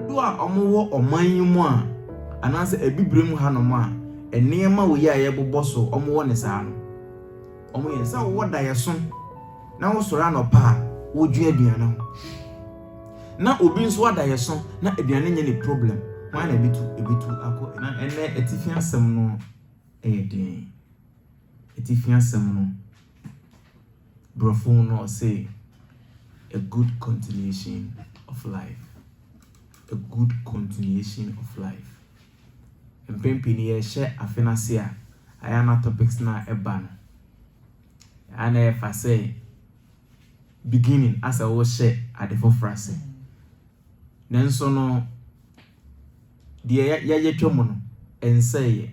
do a omo oman mu a anase ebibrem ha no ma enema wo ya ye bobọ so omo wo ne saa no omo ye sa wo da ye so na wo soro anopa wo dua aduane na obi nso wada ye so na aduane nye ne problem wan na ebitu akọ na ene etifi asem no den etifi asem no brofo no say a good continuation of life. A good continuation of life. Mpempini ye share afenasia ayana topics na eba no. Ana efa say beginning as I was share at the forefront. Nanso no de ya twom no ensay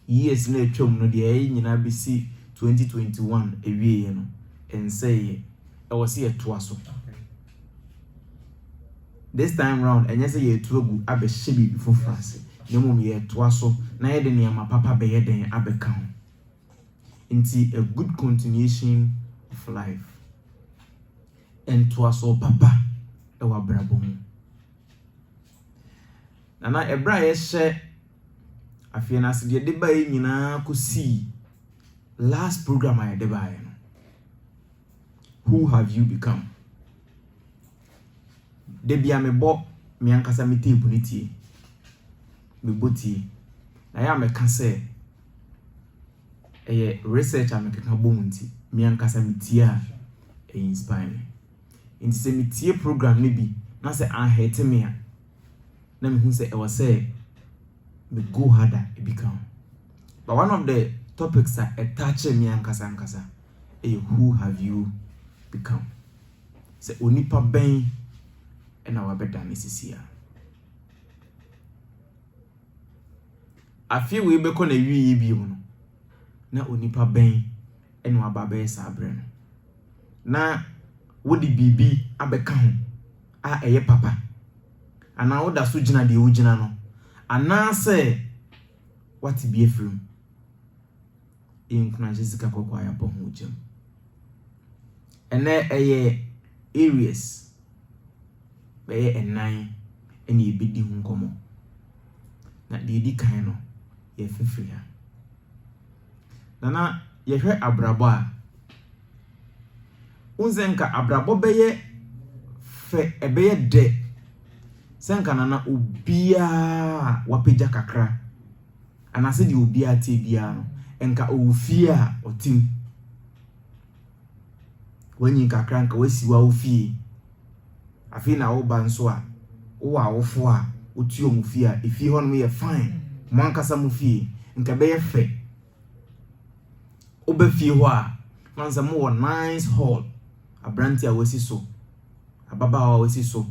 years na twom no de nyina bisi 2021 ewie ye no ensay I was here twice. This time round, and yes, a year to abe shebi before France. No more year twice, na yede near my papa be yede abe count. Into a good continuation of life. And twice papa, ewa brabon. Nana ebra yeshe afia si de ba yi nyina ko see last program I de ba no. Who have you become? Debia me bo me ankasa me tape ni tie. Me boti. Na ya me ka say research am keka bo nti me ankasa me tie a inspire me. Nti se me tie program ni bi na say an hate me a na me hu say e was say me go harder e become. But one of the topics that attach me ankasa who have you become? Say onipa ben na wabeda nesisia. Afie we be ko na wiye bi mu no. Na onipa ben na wababa esa abre no. Na wodi bibi abeka ho a eye papa. Ana woda so gina de wo gina no. Ana se what be efrim. In kuna Jessica kokwa ya bo ho gem. Ene eye areas be ennan ene ebedi hu nkomo na de edi kan no ye fefiri ha nana ye hwe abrabo a unzenka abrabo beye fe ebeye de senka nana obia wapeja kakra anase de obia tie bia no enka ofia otim wanyi kakra nka wasiwa ofie afi na wo ba nso a wo a wofo a otuo mu fie a efie ho no ye fine mo ankasa mu fie nka be ye fe oba fie ho a manza mo nice hall abranti a wasi so ababa a wasi so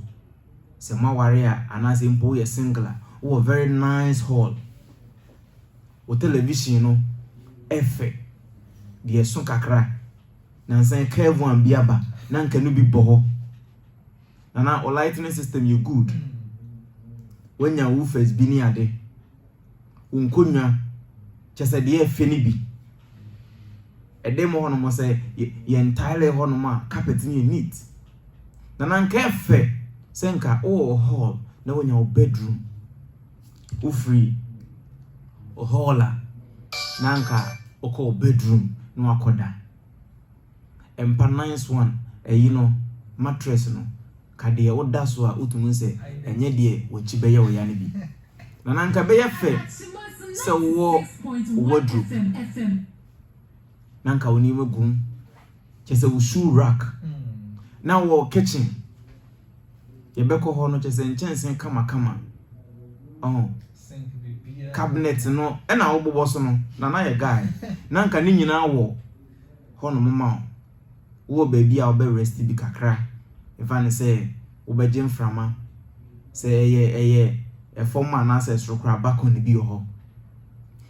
se ma ware a anase mpo ye single wo very nice hall o television no efe de so kakra na nsan curve one biaba na nka no bi boho na o lighting system you good when your woofers bi ni ade unkonwa chese de efe ni bi edemo hono mo say ye entirely hono ma carpet ni neat na nka efe senka o hall na when your bedroom o free o halla nanka o ko bedroom no akoda empa nice one you know mattress no kade woda so a utumu se enye de wo chibeye wo ya ne bi na nanka be ye fe se wo wardrobe nanka woni magum chese wo shoe rack na wo kitchen ye be ko ho no chese nchensen kama oh cabinet no e na wo bobo so no na ye guy nanka ni nyina wo ho no mama wo baby a wo be rest bi kakra if I say obejim frama say eye e forma na say srokra back on bi ho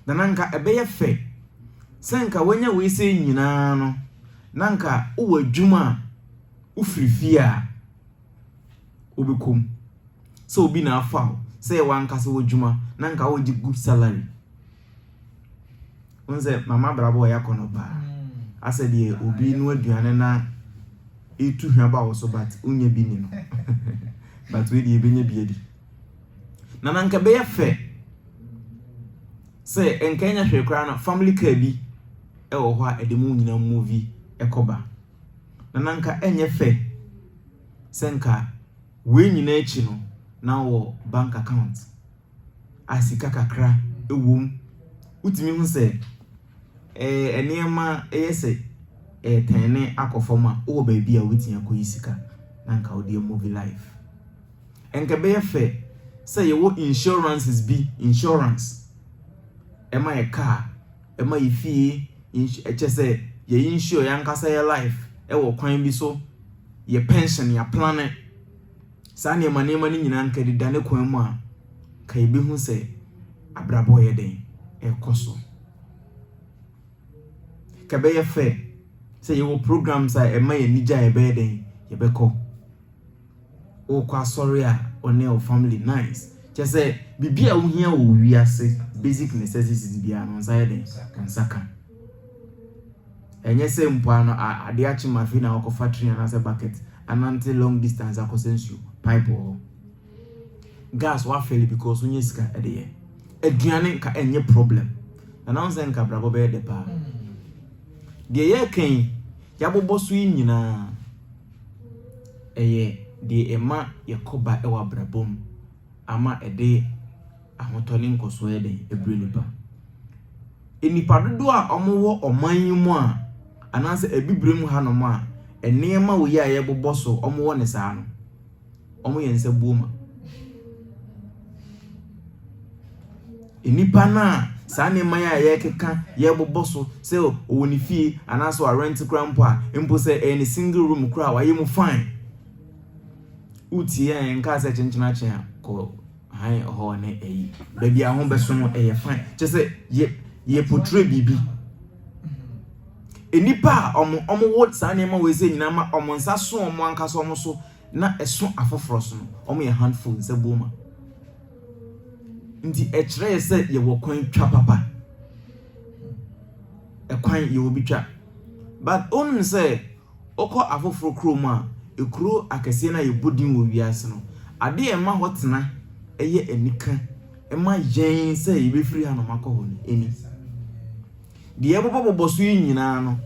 na nanka ebeye fe senka wanya we say nyina no nanka wo adwuma ufrifia obekom so obi na afa say wanka se wo adwuma nanka wo gi good salary onse mama brabo ya kono ba asa de obi no aduane na etu hwa ba wo so but unya bi ni no but we dey benye biedi na nanka be fe say enkanya hwe kra na family car bi e wo ho a edemu nyina movie ekoba na nanka enye fe senka we nyina echi no na wo bank account asika kakra ewum utimi hu say eniema eyese tene akofoma wo ba bia wetia ko yisika nanka wo dey movie life enka be fe say wo insurances bi insurance ema ye car ema ye fee eche say ye insure yankasa ye life e wo kwan bi so ye pension ya plan sa ne ma ni nyina nka di dane kwan mu a kai bi hu say abrabo ye den e koso ka be ye fe say ye wo programs a ema ye nija ye be den ye be ko o kwa sorry a one o family nice just say bibia wo hia wo wiase basic necessities bia no side kan saka enye se mpo ano ade achi mafi na wako factory na se bucket anante long distance akosensu pipe o gas wa fail because onye sika ede ye aduane ka enye problem na na onse nka brabo be de pa de ye kan ya bobo so nyina eye de ema yakoba ewa brabom ama ede ahotoni nkoso ede ebre nipa enipa dodo a omowo oman mu a ananse ebibrem ha no ma enema wo ya ye bobo so omowo ne saa no omo ye nse buoma enipa na saa ne man ya ye keka ye bobo so se owoni fie ananse wa rent krampo a empo se any single room kra wa ye mu fine uti ya nka se chenchena chen ko hai ho ne eyi baby a ho beso no eye fine chese ye portray bibi enipa omo wo sa ne ma we se nyina ma omo nsa so omo anka so omo so na eso afoforo so no omo ye handful nse boma ndi echre se ye wo kwan twa papa e kwan ye obi twa but onum se okọ afoforo krom a ekuro akese na ye bodin wo wiase no ade e ma hotena eye enika e ma yen se ye be free hanom akọ ni eni de ye bobo so nyina no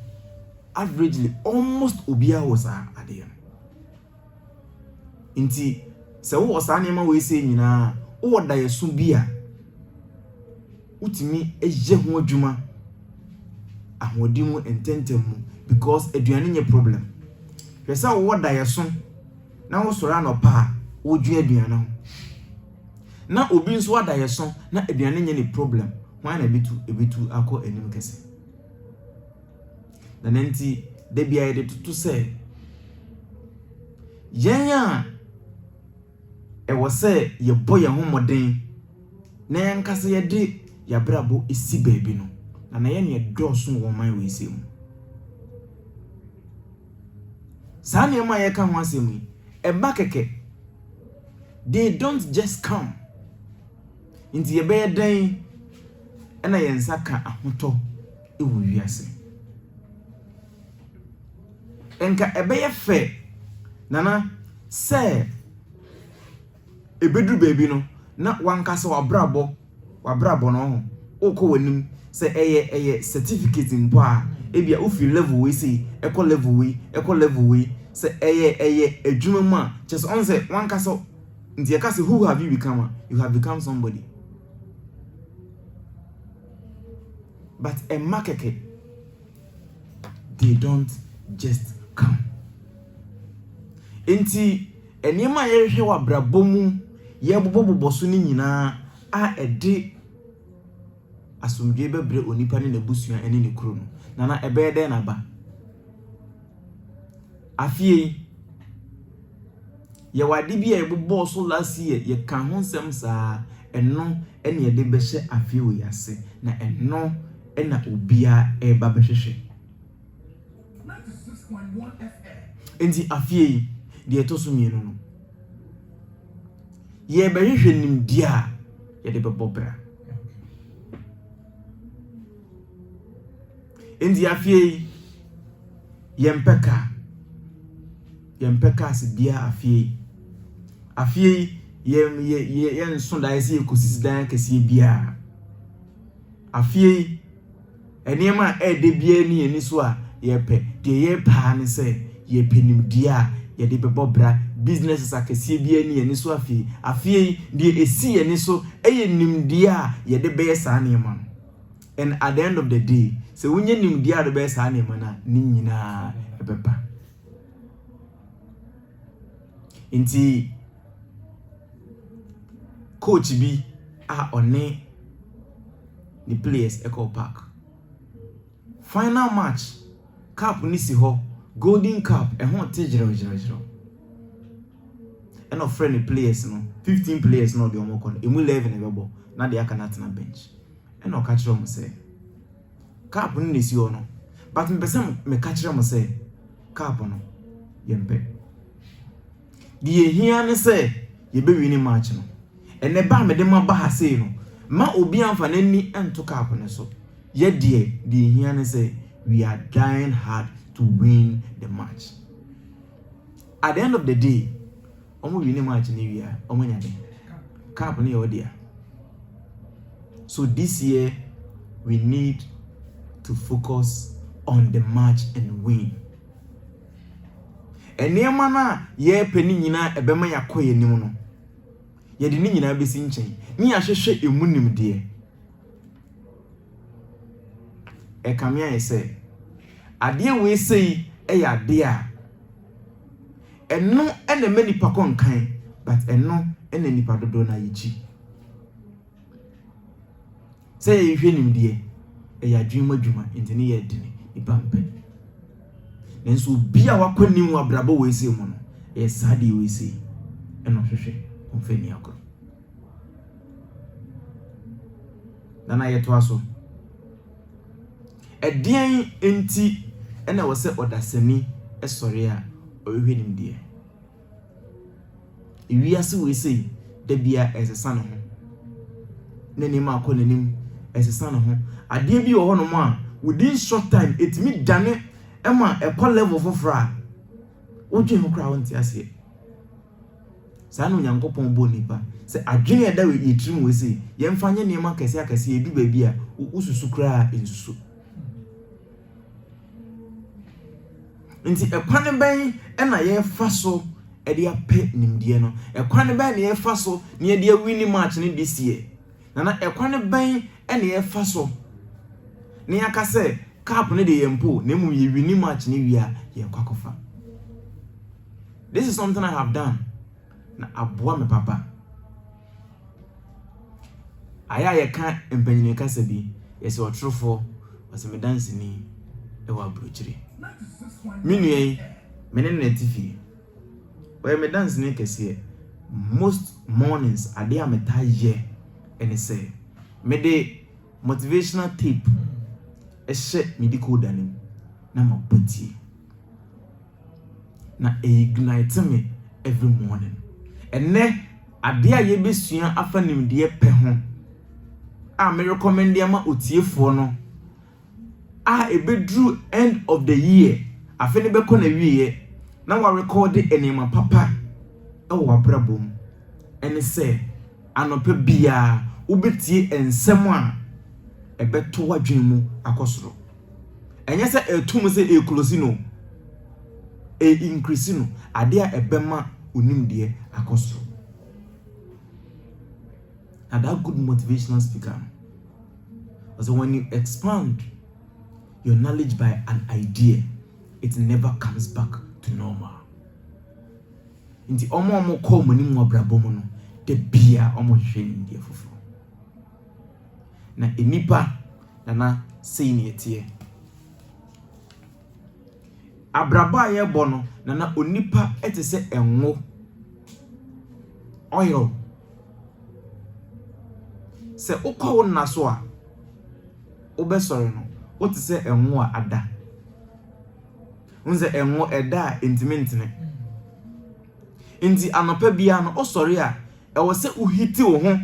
averagely almost obia was ade nti se wo sa ne ma we se nyina wo da ye so bia utimi eje ho adwuma ahodi mu ententem mu because aduane nye problem pesa wo da ye so na wo sora no pa wo dua aduane ho na obi nso ada ye so na aduane nye ni problem wan na ebitu akọ enim kese na nenti de bia ye de tutu se yenya e wo se ye boye ho moden na yankase ye de ya brabo esi baabi no na ye ne doso wo man we ese mu sa ne ma ye ka ho asemi e ba keke they don't just come inti ye be den ena ye nsaka ahoto ewu wiase enka ebe ye fe nana se ebedu baby no na wankasa wabrabo no ho okọ wanim se eye certificate mpo a ebia ofi level we say eco level we se eye adwuma mu a just on say wankasa nti ekase who have you become? You have become somebody. But a market, they don't just come. Enti enema ye hwe wa brabomu ye bobobo so ni nyina a ede asomdwe bebre onipa ne nabusua ene ne kuro no na ebe de na ba afie ye wade bia ye bobo so last year ye kan ho nsem saa eno ene ye de be hye afie wo yase na eno ena obia e ba behwehwe 96.1 FM enti afie de etoso mienu no ye behwehwe nim dia ye de bebobra enti afie yempeka as bia afie Afie ye nso da ese ekosisi dan kese bia. Afie enema de bia ni eni so a ye pe de ye pa ne se ye penim dia ye de bebo bra businesses akese bia ni eni so afie de esi eni so eye nim dia ye de be sa na ema. And at the end of the day, so when you nim dia de be sa na ema na ni nyina ebepa. Inti coach bi a one the players Echo Park. Final match, cup ni si ho, golden cup, e ho te jiro. And of friendly players no, 15 players no de omo kon, emu 11 ebebo, na de aka na tena bench. And o ka kire mo say, cup ni si ho no, but me pese me ka kire mo say, cup no, yempe. Die hia ne say, ye be win match no. And ne ba me de ma ba ha say no, ma obi amfa nani ento cup ne so. Ye die hia ne say, we are dying hard to win the match. At the end of the day, omo win match ni we are omo nya den. Cup ni o dia. So this year we need to focus on the match and win. Enema na ye pani nyina ebema yakoye nim no. Ye de ni nyina besi nchen. Ni ahwehwe emunim de. E kamia ye say ade we sei e ya de a eno ene mani pakon kan but eno ene nipa dodo na yichi. Say ye hwe nim de e ya dwuma enti ne ye de ni pampe. Nenso bia wakonim abrabo we sei mu no e sade we sei eno hwehwe onfeni akọ. Nana ye to aso edian enti ena wo se odasani esori a ohwe nim de iwiase we sei da bia esesa no ho nanim akọ nanim esesa no ho ade bi wo ho no ma within short time etimi dane ema ekọ level fofra wodwe ho kra wonti ase sa no nyankopon bo nipa se adwene eda we yitrim we sei yemfa nye nema kese edu ba bia ususu kra ensusu. Nti ekwane ben ena ye faso e de ape nimdie no ekwane ben ne ye faso ne ye de win match ne this year nana ekwane ben ena ye faso ne aka se cup ne de yempo ne mum ye win match ne wia ye kwakofa. This is something I have done na aboa me papa aya ye kan empanyine kasa bi ye se otrofo wase me dance ni e wa brochiri minue menen na tifi we me dance ni kese most mornings ade ameta ye ene say me de motivational tape e she me di code anim na maboti na ignite me every morning ene ade a ye besua afa nimde pe ho a me recommend ama otiefo no a ebedru end of the year afeni be ko na wiye na wa record enema papa e wo abrabom ene se anope bia ubetie ensem a ebeto wadwen mu akosoro enye se etum se e close no e increase no ade a ebema onimde akosoro. And that good motivational speaker. So when you expand your knowledge by an idea, it never comes back to normal. Inti omo ko mani mo abrabomo no de bia omo hwe ndi fufu. Na enipa na sei ne etie. Abraba ye bono na onipa etese enwo oil se ukọ na so a obesori no what say enwo ada unze enwo eda intimentine indi anopa bia no osori a e wo se uhiti wo ho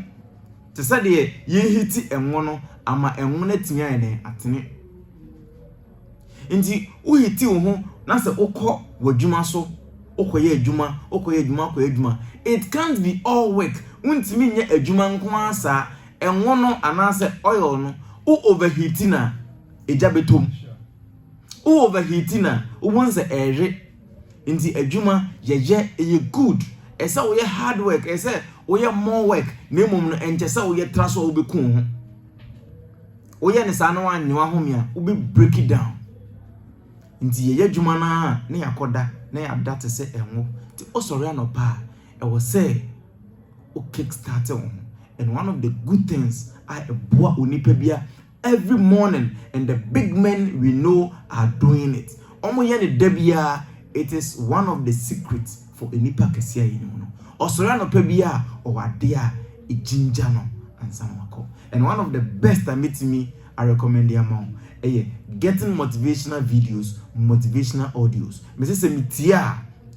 te se de ye hiti enwo no ama enwo na timia ene atene indi uhiti wo ho na se ukọ wadwuma so ukoye adwuma it can't be all work. Untimi nye adwuma nko asa enwo no anase oil no o overheating na eja betom. O overheating na o wonse ehwe nti adwuma ye good. Esa wo ye hard work, esa wo ye more work, na mum no enche wo ye traso wo beku ho. Wo ye ne sa no anyo ahomia wo be break it down. Nti ye adwuma na yakoda na yada te se enwo. Ti osori anopa e wo say o kick start on. And one of the good things I boa onipa bia every morning, and the big men we know are doing it. Omo ye ne debia, it is one of the secrets for onipa kesia yinu no. Osori anopa bia o wade a ejinja no ansa wako. And one of the best that meet me, I recommend the amount. Getting motivational videos, motivational audios.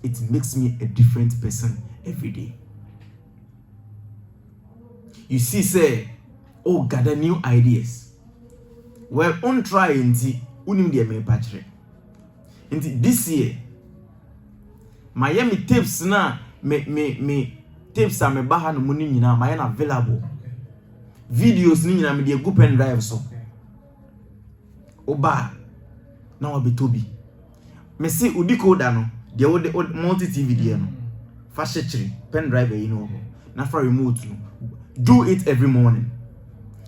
It makes me a different person every day. You see, say, oh, gather new ideas. Well, on try inti unim de me patre. Inti this year, Miami tips na me tips are me baha no money nyina my available. Videos ni nyina me de go pen drive so. Oba na wabe tobi. Me say udi koda no de multi TV de no. Fa shechiri pen drive yi no. Na for remote no. Do it every morning.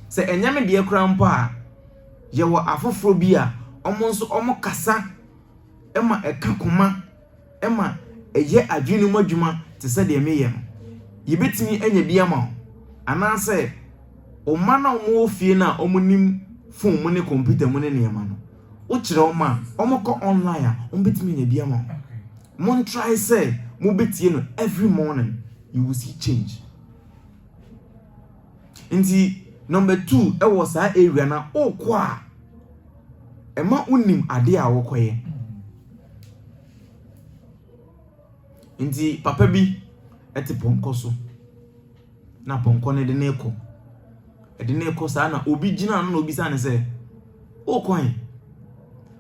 Say enyame de kura mpo a ye wo afoforo bi a omo nso omo kasa ema eka koma ema eye adwenu madwuma te se de meye no. Ye betimi anya bi ama ana say o ma na omo ofie na omo nim phone mo ne computer mo ne nema no. O kire o ma omo ko online a omo betimi nya bi ama. Mon try say mo betie no every morning you will see change. Nti number 2 e was that area na okwa ema unim ade a wokoye. Nti papa bi eti ponko so na ponko ne de neko ede neko sa na obi gina no obi sa ne se okwan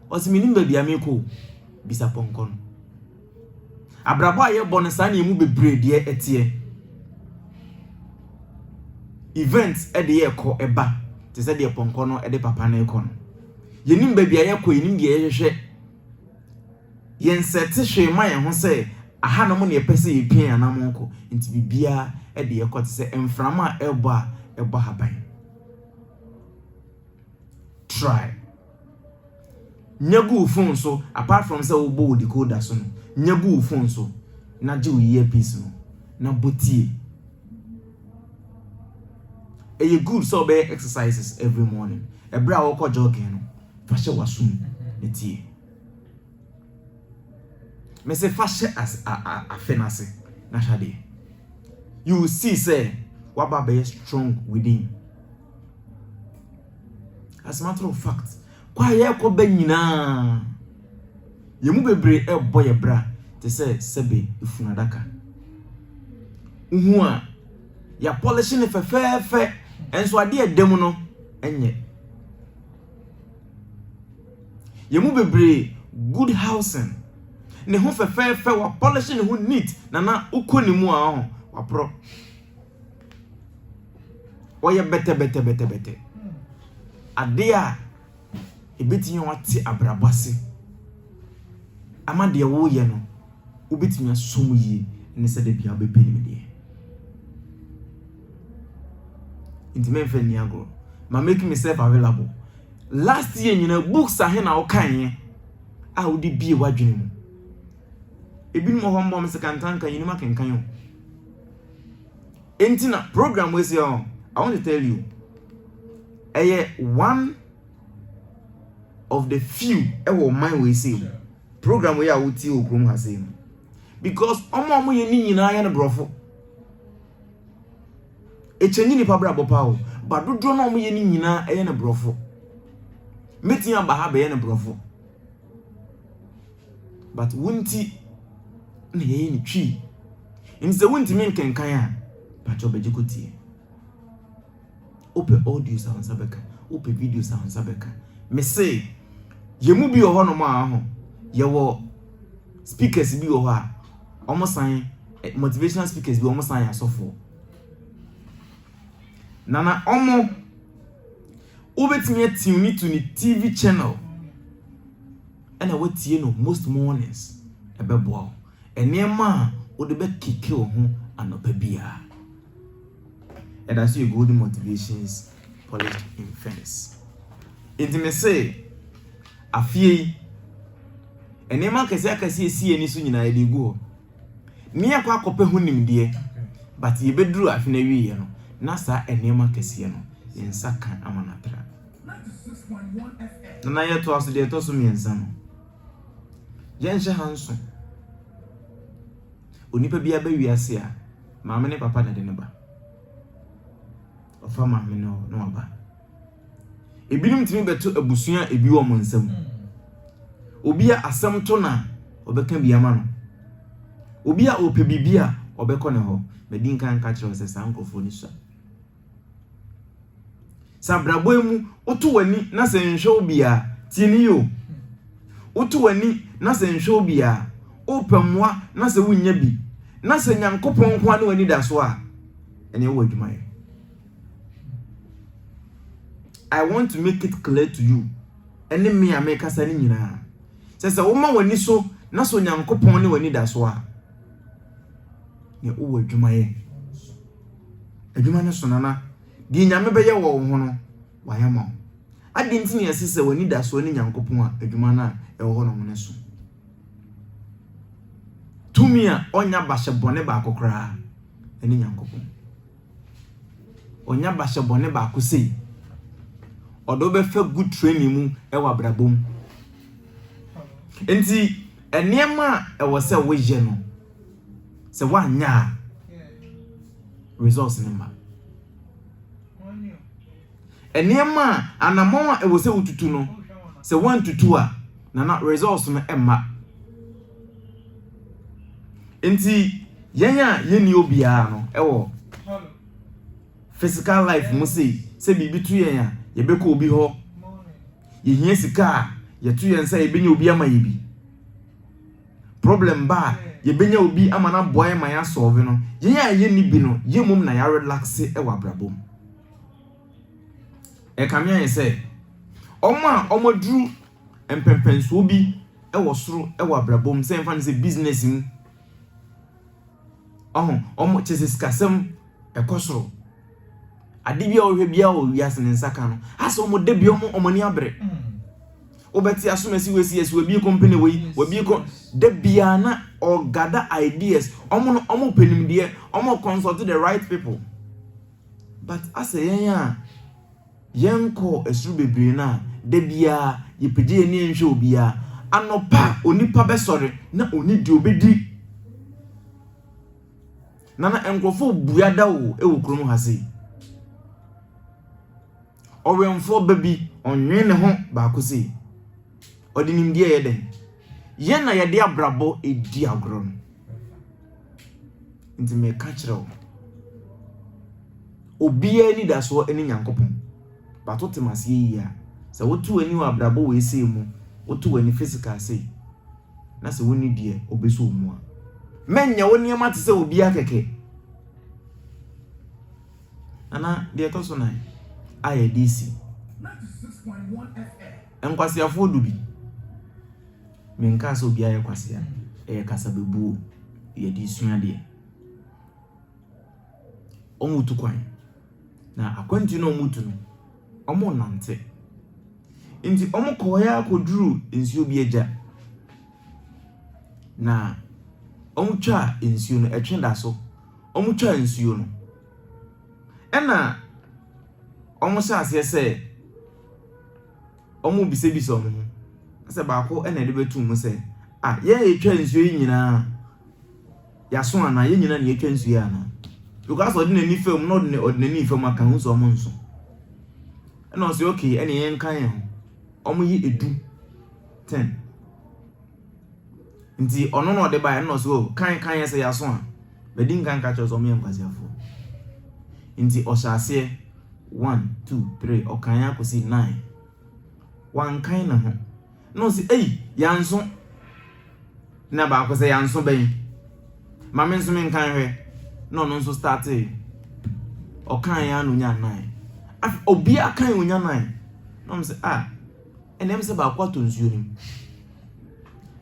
osiminim ba bia meko bisa ponko no abrabo aye bone sa na emu bebre de etie events e de yeko eba te se de ponko no e de papa na eko no yenim ba bia yeko yenim de yehwe yen sete hwe ma ye ho se aha no mo ne pese ye pian anamonko nti bibia e de yeko te se emframa eba haban. Try nyagu phone so apart from say wo decoder so no nyagu phone so na je wo earpiece no na botie. A good so be exercises every morning. A bra woko jogging no fashe wasum etie. Me say fashe as a fenase na shade. You will see say waba be strong within. As a matter of fact, kwa ye ko ba nyina yemu bebre e boy bra te say sebe ifunadaka. Uhu a ya polishing ne fefefe enso ade edem no enye. Yemu bebre good housing ne ho fefefe wa polishing ne ho neat na ukonimu a ho wa pro. Oye bete ade a ebetimi wate abrabase ama de wo ye no obetimi asom yi ne se de bia bepenim de intimate friend ni agro ma make myself available. Last year nyina books ahe na wo kan ye a wo de bie wadwene mu ebinu mo hombo me sekantanka yini ma kenkan yo entina program we say I want to tell you one of the few ewo man we say program we are wuti okrom ha say because omo ye ni nyina ya ne brofo echenyi ni pabra bopa o ba dodo na omo ye ni nyina ya ne brofo metin aba ha be ya ne brofo but wunti na ye ni twi nse wunti min kenkan a ba cho beje kotie open audio sound sabeka open video sound sabeka me say yemu bi oho no ma ho ye wo speakers bi wo ha omo san motivational speakers bi almost san so for nana omo obetimi atuni to ni TV channel and I wotie no most mornings ebeboa enema wo de be kike wo ho anopa bia. And as you good motivations polished in fairness. Intimacy afie enema kese akase esi eni so nyina ede go ni akwa akope ho nimde but ye beduru afi na wiye no na sa enema kese no yensa kan amanatra na ye to aso de to so miensa no yenhye hanso onipa bia ba wiase a maame ne papa na de ne ba ofa maame no no aba ebinim timi beto abusua ebi wo mo nsam obi a asem to na obeka biama no obi a ope bibia obekọ ne ho medin kan ka kire se sankofo ni so sabrabo mu oto wani na se nhwe obi a tieni yo oto wani na se nhwe obi a opamwa na se wunya bi na se nyankopon kwa na wani da so a ene wo adwumaye. I want to make it clear to you ene me ameka sani nyina se woma wani so na so nyankopon ne wani da so a ne wo adwumaye adwuma ne so nana di nyame beye wo ho no wayama adi ntini yesese wani da so ne nyankopon a adwuma na e wo no ne so tumia onya bahye bone ba kokora ene nyankopon onya bahye bone ba ko sei odo be fa good training mu e wa brabom enti eniema e wo se wo je no se wa nya results ni ma eniema anamon e wo se ututu no se wan tutu a na results no emma enti yenya yeni obia no e wo physical life mu se bibi tu yenya yebeko obi ho yehia sika yetu yensa yebenya obi ama yebi problem ba yebenya obi ama na boy ma ya solve no yenya yeni bi no yemum na ya relax e wa brabom e kamia yese omo dru empempenso obi e wo soro e wa brabom se mfa ne se business mu omo chese skasem e kosoro adibia ohwe bia o wiase ne nsaka no aso mo de bia omo ni abre obeti asomesi wesi yes we bi company we bi de bia na or gather ideas omo penim de omo consult the right people but as yenko esuru bebre na de bia yepege ni enhwe obia anopa onipa be sore na oni di obedi nana enkrofo buada wo e wo krom ha sei owenfo baby onwe ne ho ba ko sei odinim die yeden ye na ye de abrabo edi agro nti me ka kire obia ni da so eni nyankopon ba to temase yi a se wotu ani wa abrabo we sei mu wotu ani physical sei na se woni die obeso mu a menya woni ma te se obia keke ana de to so nai IADC 96.1 FM enkwase afodu bi menka so bia ye kwase e kasa bebu ye di sua de omutu kwan na akwanti no omutu no omo nante nti omo koya akoduru nsuo bi eja na omo twa nsuo no etwenda so omo twa nsuo no ena omo saase se omo bisebisa omo se ba ko ena de betum mu se ye etwa nsuo yi nyina ya so ana ye nyina ne etwa nsuo ana because ordinary film no ordinary film aka hu so omo nso ena o se okay ena ye nkan ye omo yi edu 10 nti ono no de ba ena so kan ye se ya so a bedin kan ka cho so omo ye nkwase afo nti o saase 1 2 3 okanya akosi 9 wan kan na ho no si yanso na ba ko se yanso ben Mame nso men kan hwe no no nso start o kan ya no nya 9 obi akan onya 9 no me say enem se ba kwato nsuo nim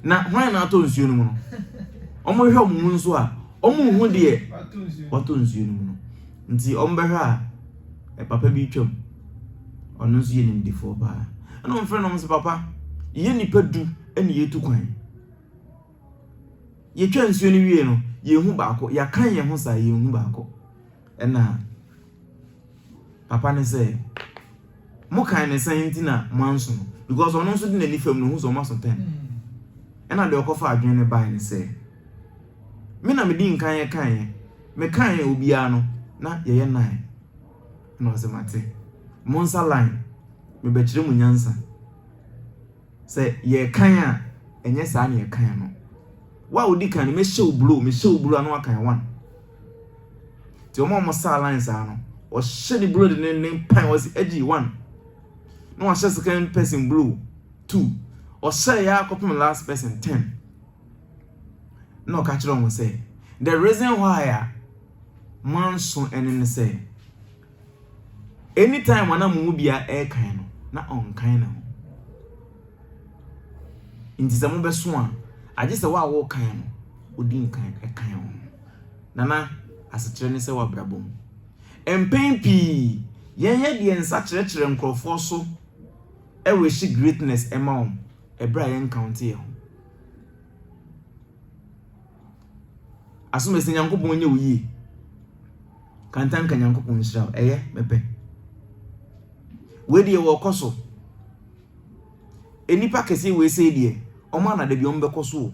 na hwan na ato nsuo nim no omo hwe omo nso a omo hu de wato nsuo nim no nti omo be hwe papa bi twam ono nso ye nim defo ba na omo frɛ no se papa ye nipa du ene ye tu kwan ye twa nsuo ni wie no ye hu baako ya kan ye hu sa ye hu baako ena papa ne say mo kan ne senti na manso because ono nso de na nifam no hu so maso 10 ena de okofa adwen ne bai ne say me na me di nkan ye kan ye me kan ye obia no na ye 9 na o se mate monsa line me be kire mu nyansa say ye kan a enye sa na ye kan no wa odi kan me show blue anu akan 1 ti o mo sa line sa no o she the blue de ne pan was edgy 1 no wa she second person blue 2 o she ya kopim last person 10 no ka kire on say the reason why man so enen say anytime wana mu bia e kan no na on kan na inti se mo be so a aje se wa wo kan no odi nkan e kan ho nana asekyere ne se wa brabom empen pi yen ye de nsa kyerɛkyerɛ nkrofo so e we shi greatness ema e bra yen count ye ho asome se nyankopon nye wuyi kantan kan nyankopon hyira eye mepe we de wo koso enipa kese we se de Oma na de bi ombe koso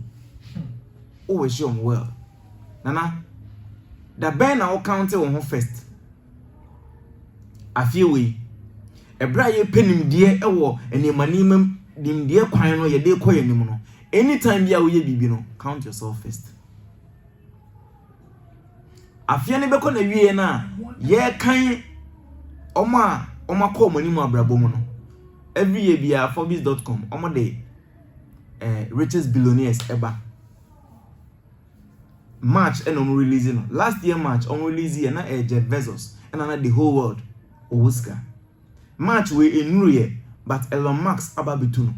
o we shi om well nana da ben na o count wo ho first afie we ebra ye penim de ewo enimanimam dim de kwan no ye de koye nim no anytime bia wo ye bibi no count yourself first afie ne be ko na wie na ye kan oma ko manim abrabom no every year bia forbes.com omo de richest billionaires ever March and on releasing last year March on release na Jeff Bezos and na the whole world Oscar March we in year but Elon Musk ababituno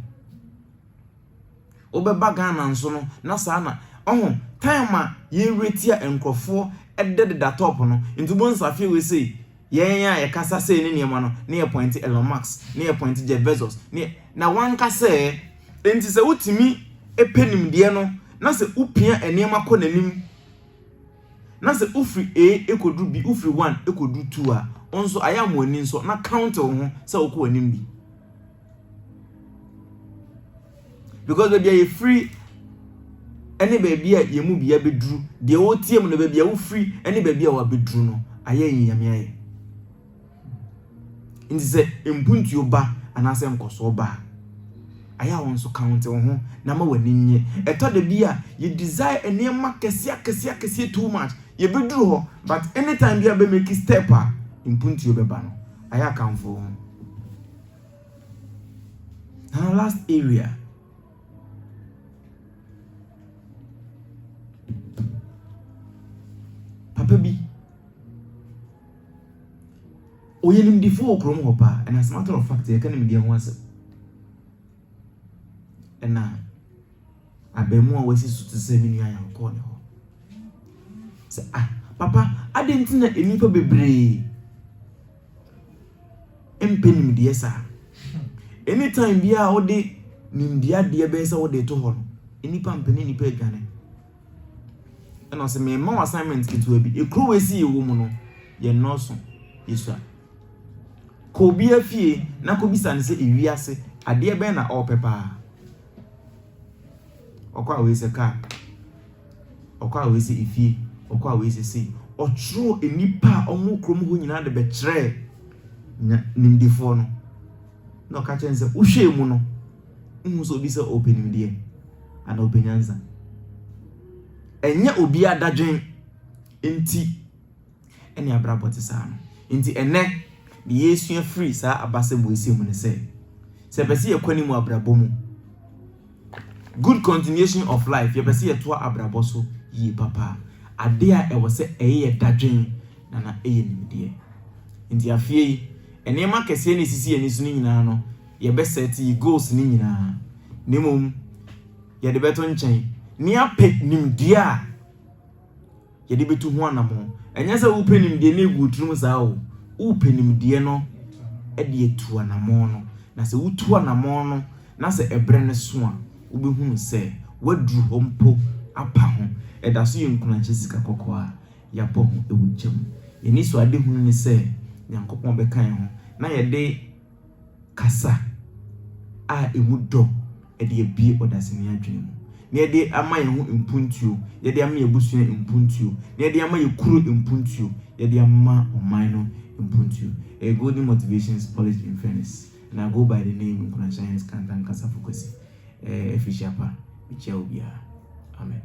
obeba Ghana nso no na sa na time a ye retia enkrofo edede da top no into bonsa afie we say yen ya ye kasa say ne niema no na ye point Elon Musk na ye point Jeff Bezos na wan ka say enti se utimi epenim de no na se upia eniema ko nanim na se ufri a ekodu bi ufri 1 ekodu 2 a onso ayamo ani nso na count ho se okọ anim bi because baby ye free any baby ye mu bia beduru de o tiem no baby wo free any baby a wa beduru no aye nyame aye enti se empuntu oba anase nkoso oba aya won so count ho na ma wani nye eto de bia ye desire enema kese too much ye beduru ho but anytime bia be make step a impunti yo beba no aya kanfo ho na last area papa bi oyenim difo okrom ho pa and as a matter of fact ye kan me dia ho ase ena abemu a wasi so tse mi nua yanko ne ho se papa adentina enipa bebre empenim de esa anytime bia wo de nimdia de be se wo de to ho no enipa mpeni nipa adwane ena se me ma assignment kitu bi ekro wasi ewo mu no ye noso yesu ko bi afie na ko bisa ne se ewiase ade be na opepa okwa we se ka okwa we se ifie okwa we se se otro enipa omo krom ho nyina de be kire nimdifo no no ka chense uhwe mu no nhu so bi se openim de ana openyanza enye obi adadwen enti ene abrabote sa no enti ene de yesu free sa abase bo esi mu ne se pese yekwani mu abrabomu good continuation of life ye pese ye to abraboso yi papa ade a ɛwɔ sɛ ɛyɛ dadwen na ɛyɛ nimdeɛ. Nti afie enema kɛseɛ ne sisi ani so ne nyinaa no yɛbɛsɛte goals ne nyinaa. Nemom yɛde bɛto nkyɛn ne apɛ nimdeɛ a yɛde bɛtu ho anamo. Ɛnyɛ sɛ wopɛ nimdeɛ ne egu turum saa o. Wopɛ nimdeɛ no ɛde etu anamo no. Na sɛ wotu anamo no na sɛ ɛbrɛ ne so a wobɛhunu sɛ waduru hɔ mpo apa ho. Ɛda so yɛ nkunankyɛ sika kɔkɔɔ a yɛabɔ ho ɛwɔ gyam. Yɛni so ade hunu ne sɛ Nyankopɔn bɛkan ho na yɛde kasa a emu dɔ ɛde abie ɔdaseni adwene mu. Na yɛde ama yɛn ho mpuntuo, yɛde ama yɛbusua mpuntuo, na yɛde ama yɛkuro mpuntuo, yɛde ama ɔman no mpuntuo. A golden motivations polished in fairness. And I go by the name Nkunanhyɛ Kantan Kasa Fokwesi. Efishiapa, Bichia Obia. Amen.